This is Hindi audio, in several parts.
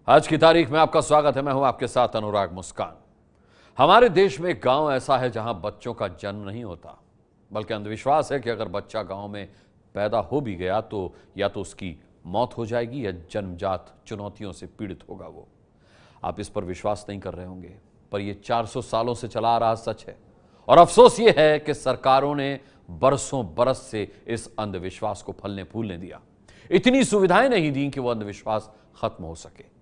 आज की तारीख में आपका स्वागत है। मैं हूं आपके साथ अनुराग मुस्कान। हमारे देश में एक गांव ऐसा है जहां बच्चों का जन्म नहीं होता, बल्कि अंधविश्वास है कि अगर बच्चा गांव में पैदा हो भी गया तो या तो उसकी मौत हो जाएगी या जन्मजात चुनौतियों से पीड़ित होगा वो। आप इस पर विश्वास नहीं कर रहे होंगे, पर यह 400 सालों से चला आ रहा सच है। और अफसोस ये है कि सरकारों ने बरसों बरस से इस अंधविश्वास को फलने फूलने दिया, इतनी सुविधाएं नहीं दी कि वो अंधविश्वास खत्म हो सके।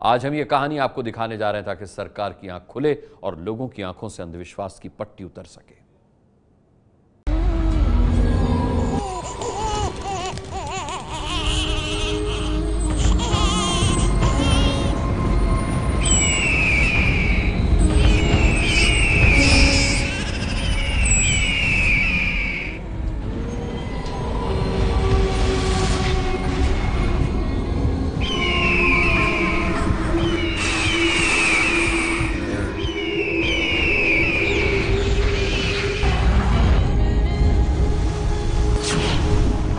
आज हम ये कहानी आपको दिखाने जा रहे हैं ताकि सरकार की आंख खुले और लोगों की आंखों से अंधविश्वास की पट्टी उतर सके।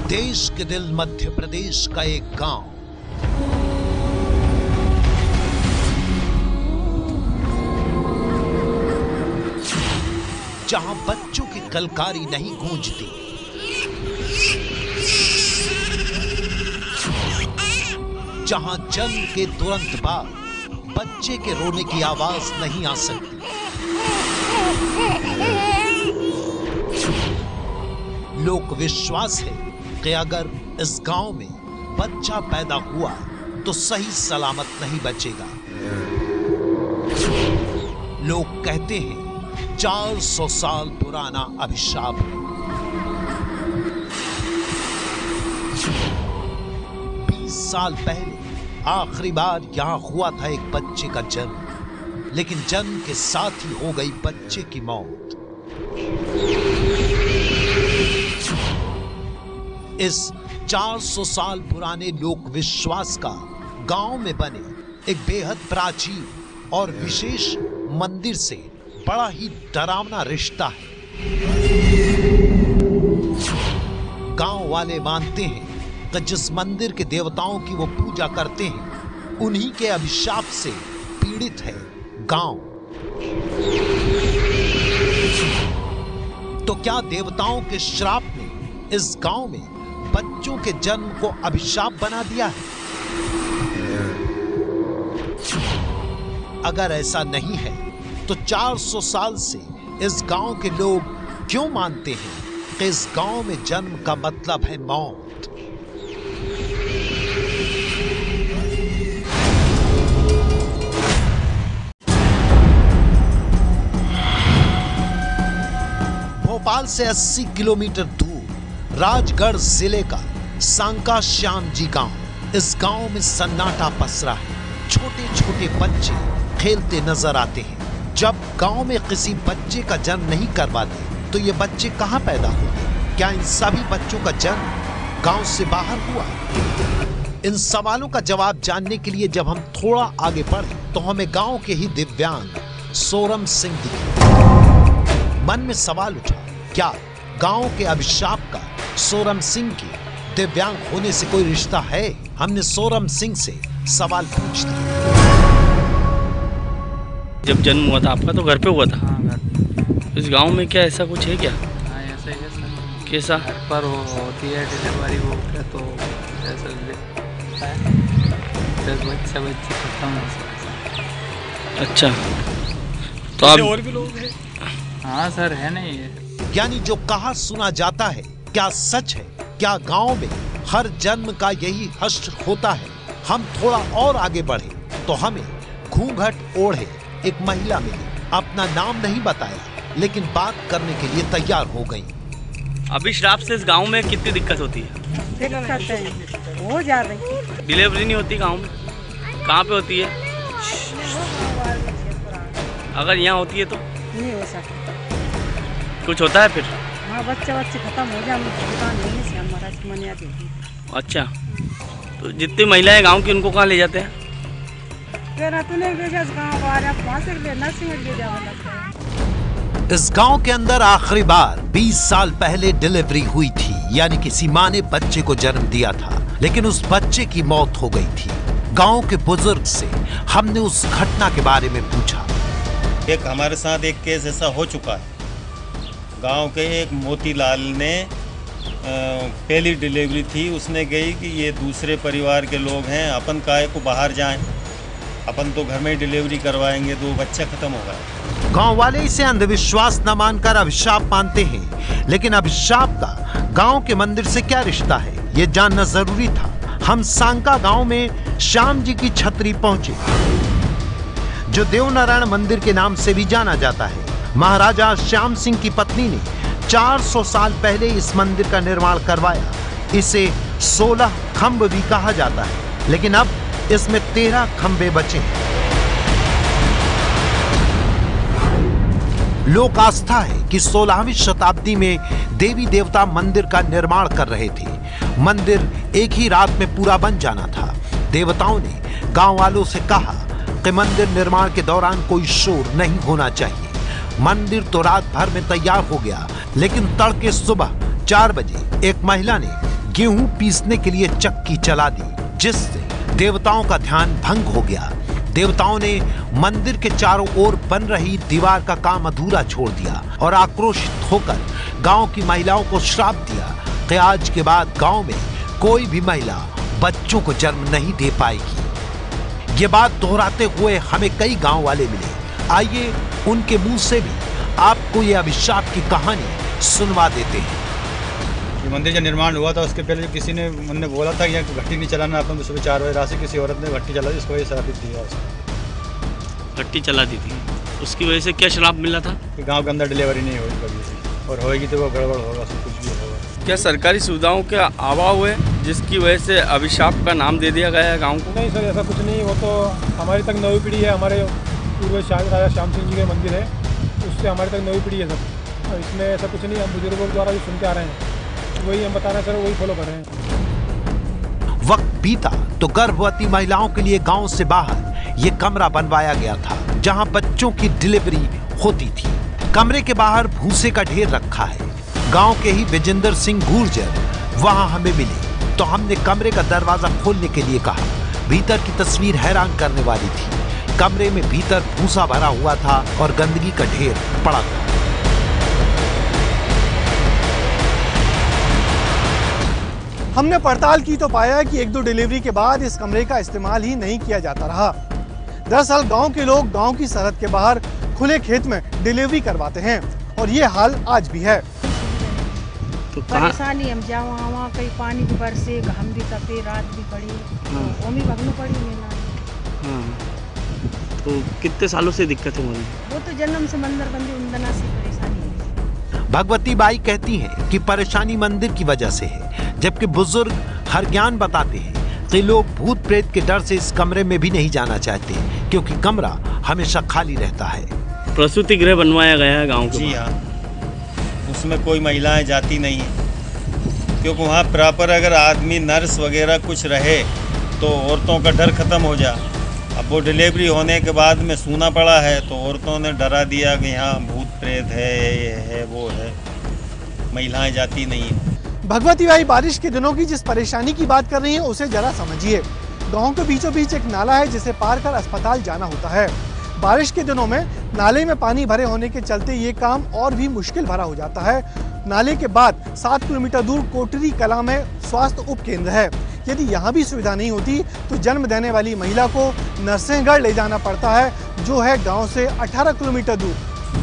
देश के दिल मध्य प्रदेश का एक गांव, जहां बच्चों की कलकारी नहीं गूंजती, जहां जन्म के तुरंत बाद बच्चे के रोने की आवाज नहीं आ सकती। लोक विश्वास है कि अगर इस गांव में बच्चा पैदा हुआ तो सही सलामत नहीं बचेगा। लोग कहते हैं 400 साल पुराना अभिशाप है। 20 साल पहले आखिरी बार यहां हुआ था एक बच्चे का जन्म, लेकिन जन्म के साथ ही हो गई बच्चे की मौत। इस 400 साल पुराने लोक विश्वास का गांव में बने एक बेहद प्राचीन और विशेष मंदिर से बड़ा ही डरावना रिश्ता है। गांव वाले मानते हैं कि जिस मंदिर के देवताओं की वो पूजा करते हैं, उन्हीं के अभिशाप से पीड़ित है गांव। तो क्या देवताओं के श्राप ने इस गांव में बच्चों के जन्म को अभिशाप बना दिया है? अगर ऐसा नहीं है तो 400 साल से इस गांव के लोग क्यों मानते हैं कि इस गांव में जन्म का मतलब है मौत? भोपाल से 80 किलोमीटर दूर राजगढ़ जिले का सांका श्याम जी गांव। इस गांव में सन्नाटा पसरा है। छोटे छोटे बच्चे खेलते नजर आते हैं। जब गांव में किसी बच्चे का जन्म नहीं करवाते तो ये बच्चे कहां पैदा होते? क्या इन सभी बच्चों का जन्म गांव से बाहर हुआ? इन सवालों का जवाब जानने के लिए जब हम थोड़ा आगे बढ़े तो हमें गांव के ही दिव्यांग सोरम सिंह दिखे। मन में सवाल उठा, क्या गांव के अभिशाप का सोरम सिंह के दिव्यांग होने से कोई रिश्ता है? हमने सोरम सिंह से सवाल पूछ दिया। जब जन्म हुआ था आपका तो घर पे हुआ था? हाँ, घर पे। इस गांव में क्या ऐसा कुछ है क्या? हाँ, ऐसा ही है। कैसा? घर पर होती है डिलीवरी हो गया तो ऐसा 10 बच्चे खत्म हो सकते। अच्छा, तो आप और भी लोग हैं? हाँ सर, है नहीं है। यानी जो कहा सुना जाता है क्या सच है? क्या गांव में हर जन्म का यही हश्र होता है? हम थोड़ा और आगे बढ़े तो हमें घूंघट ओढ़े एक महिला मिली। अपना नाम नहीं बताया, लेकिन बात करने के लिए तैयार हो गई। अभिश्राप से इस गांव में कितनी दिक्कत होती है? दिक्कत है, हो जा रही। डिलीवरी नहीं होती गांव में? कहाँ पे होती है? अगर यहाँ होती है तो नहीं हो सकता। कुछ होता है फिर? हाँ, बच्चे खत्म हो जाए से हमारा मनिया देती। अच्छा, तो जितनी महिलाएं गांव की उनको कहाँ ले जाते हैं? इस गांव के अंदर आखिरी बार 20 साल पहले डिलीवरी हुई थी, यानी किसी माँ ने बच्चे को जन्म दिया था, लेकिन उस बच्चे की मौत हो गई थी। गांव के बुजुर्ग से हमने उस घटना के बारे में पूछा। एक हमारे साथ एक केस ऐसा हो चुका है। गांव के एक मोतीलाल ने पहली डिलीवरी थी, उसने कही कि ये दूसरे परिवार के लोग हैं, अपन काहे को बाहर जाएं, अपन तो घर में डिलीवरी करवाएंगे, तो बच्चा खत्म होगा। गांव वाले इसे अंधविश्वास न मानकर अभिशाप मानते हैं, लेकिन अभिशाप का गांव के मंदिर से क्या रिश्ता है, ये जानना जरूरी था। हम सांका गांव में श्याम जी की छतरी पहुंचे, जो देवनारायण मंदिर के नाम से भी जाना जाता है। महाराजा श्याम सिंह की पत्नी ने 400 साल पहले इस मंदिर का निर्माण करवाया। इसे 16 खंभ भी कहा जाता है, लेकिन अब इसमें 13 खंभे बचे हैं। लोक आस्था है कि 16वीं शताब्दी में देवी देवता मंदिर का निर्माण कर रहे थे। मंदिर एक ही रात में पूरा बन जाना था। देवताओं ने गांव वालों से कहा कि मंदिर निर्माण के दौरान कोई शोर नहीं होना चाहिए। मंदिर तो रात भर में तैयार हो गया, लेकिन तड़के सुबह 4 बजे एक महिला ने गेहूं पीसने के लिए चक्की चला दी, जिससे देवताओं का ध्यान भंग हो गया। देवताओं ने मंदिर के चारों ओर बन रही दीवार का काम अधूरा छोड़ दिया और आक्रोशित होकर गांव की महिलाओं को श्राप दिया कि आज के बाद गांव में कोई भी महिला बच्चों को जन्म नहीं दे पाएगी। ये बात दोहराते हुए हमें कई गांव वाले मिले। आइए उनके मुंह से भी आपको ये अभिशाप की कहानी सुनवा देते हैं। ये मंदिर जब निर्माण हुआ था उसके पहले किसी ने मन में बोला था कि यहाँ भट्टी नहीं चलाना, अपन तो सुबह 4 बजे रात से किसी औरत ने भट्टी चला दी, इसको ये श्राप दिया उसको। भट्टी चला दी थी, उसकी वजह से क्या श्राप मिला था कि गांव के अंदर डिलीवरी नहीं होगी कभी से, और होएगी तो वो गड़बड़ होगा, सब कुछ भी होगा। क्या सरकारी सुविधाओं के अभाव हुए जिसकी वजह से अभिशाप का नाम दे दिया गया है गाँव को? नहीं सर, ऐसा कुछ नहीं। वो तो हमारी तक 9वीं पीढ़ी है, हमारे पूर्वज राजा श्याम सिंह जी के मंदिर है, उससे हमारे तक 9वीं पीढ़ी है सर। और इसमें ऐसा कुछ नहीं, हम बुजुर्गों द्वारा जो सुनते आ रहे हैं वही हम बता रहे हैं सर, वही फॉलो कर रहे हैं। वक्त बीता तो गर्भवती महिलाओं के लिए गांव से बाहर ये कमरा बनवाया गया था, जहां बच्चों की डिलीवरी होती थी। कमरे के बाहर भूसे का ढेर रखा है। गांव के ही विजेंद्र सिंह गुर्जर वहां हमें मिले तो हमने कमरे का दरवाजा खोलने के लिए कहा। भीतर की तस्वीर हैरान करने वाली थी। कमरे में भीतर भूसा भरा हुआ था और गंदगी का ढेर पड़ा था। हमने पड़ताल की तो पाया कि 1-2 डिलीवरी के बाद इस कमरे का इस्तेमाल ही नहीं किया जाता रहा। दरअसल गांव के लोग गांव की सरहद के बाहर खुले खेत में डिलीवरी करवाते हैं और ये हाल आज भी है। तो परेशानी हम जाओ वहाँ कहीं पानी भी बरसे, घाम भी तपे, रात भी पड़ी, तो ओमी भगनू पड़ी मेला। तो कितने सालों से दिक्कत है? वो तो जन्म से मंदिर बंदी उन्दना से परेशानी है। भगवती बाई कहती हैं कि परेशानी मंदिर की वजह से है, जबकि बुजुर्ग हर ज्ञान बताते हैं कि लोग भूत प्रेत के डर से इस कमरे में भी नहीं जाना चाहते, क्योंकि कमरा हमेशा खाली रहता है। प्रसूति गृह बनवाया गया है गाँव के। जी हाँ, उसमें कोई महिलाएं जाती नहीं है, क्योंकि वहाँ प्रॉपर अगर आदमी नर्स वगैरह कुछ रहे तो औरतों का डर खत्म हो जाए। अब वो डिलीवरी होने के बाद में सूना पड़ा है तो औरतों ने डरा दिया कि यहाँ भूत प्रेत है, ये है, वो है, महिलाएं जाती नहीं है। भगवती बाई बारिश के दिनों की जिस परेशानी की बात कर रही हैं उसे जरा समझिए। गांव के बीचों बीच एक नाला है जिसे पार कर अस्पताल जाना होता है। बारिश के दिनों में नाले में पानी भरे होने के चलते ये काम और भी मुश्किल भरा हो जाता है। नाले के बाद 7 किलोमीटर दूर कोटरी कला में स्वास्थ्य उप केंद्र है। यदि यहाँ भी सुविधा नहीं होती तो जन्म देने वाली महिला को नरसिंहगढ़ ले जाना पड़ता है, जो है गाँव से 18 किलोमीटर दूर।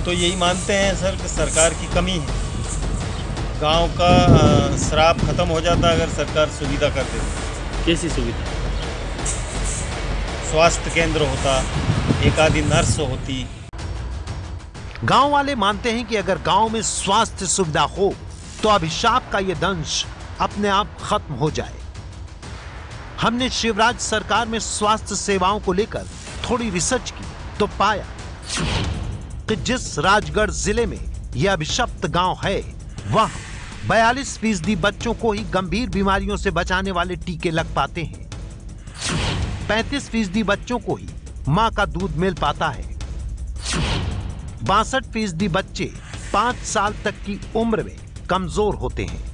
तो यही मानते हैं सर कि सरकार की कमी है। गांव का श्राप खत्म हो जाता अगर सरकार सुविधा कर देती। कैसी सुविधा? स्वास्थ्य केंद्र होता, एक आधी नर्स होती। गांव वाले मानते हैं कि अगर गांव में स्वास्थ्य सुविधा हो तो अभिशाप का यह दंश अपने आप खत्म हो जाए। हमने शिवराज सरकार में स्वास्थ्य सेवाओं को लेकर थोड़ी रिसर्च की तो पाया कि जिस राजगढ़ जिले में यह अभिशप्त गांव है, वहां 42% बच्चों को ही गंभीर बीमारियों से बचाने वाले टीके लग पाते हैं। 35% बच्चों को ही मां का दूध मिल पाता है। 62% बच्चे 5 साल तक की उम्र में कमजोर होते हैं।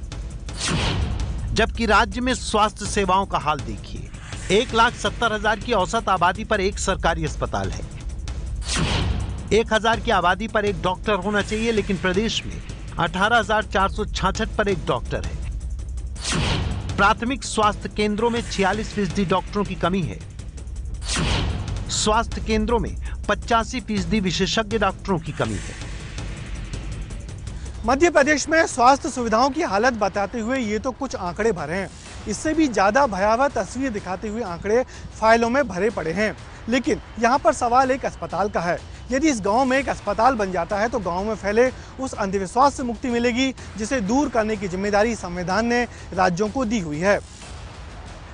जबकि राज्य में स्वास्थ्य सेवाओं का हाल देखिए। 1,70,000 की औसत आबादी पर एक सरकारी अस्पताल है। 1,000 की आबादी पर एक डॉक्टर होना चाहिए, लेकिन प्रदेश में 18,466 पर एक डॉक्टर है। प्राथमिक स्वास्थ्य केंद्रों में 46% डॉक्टरों की कमी है। स्वास्थ्य केंद्रों में 85% विशेषज्ञ डॉक्टरों की कमी है। मध्य प्रदेश में स्वास्थ्य सुविधाओं की हालत बताते हुए ये तो कुछ आंकड़े भरे हैं, इससे भी ज्यादा भयावह तस्वीर दिखाते हुए आंकड़े फाइलों में भरे पड़े हैं। लेकिन यहाँ पर सवाल एक अस्पताल का है। यदि इस गांव में एक अस्पताल बन जाता है तो गांव में फैले उस अंधविश्वास से मुक्ति मिलेगी, जिसे दूर करने की जिम्मेदारी संविधान ने राज्यों को दी हुई है।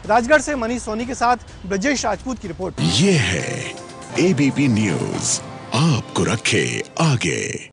राजगढ़ से मनीष सोनी के साथ ब्रजेश राजपूत की रिपोर्ट। ये है एबीपी न्यूज, आपको रखे आगे।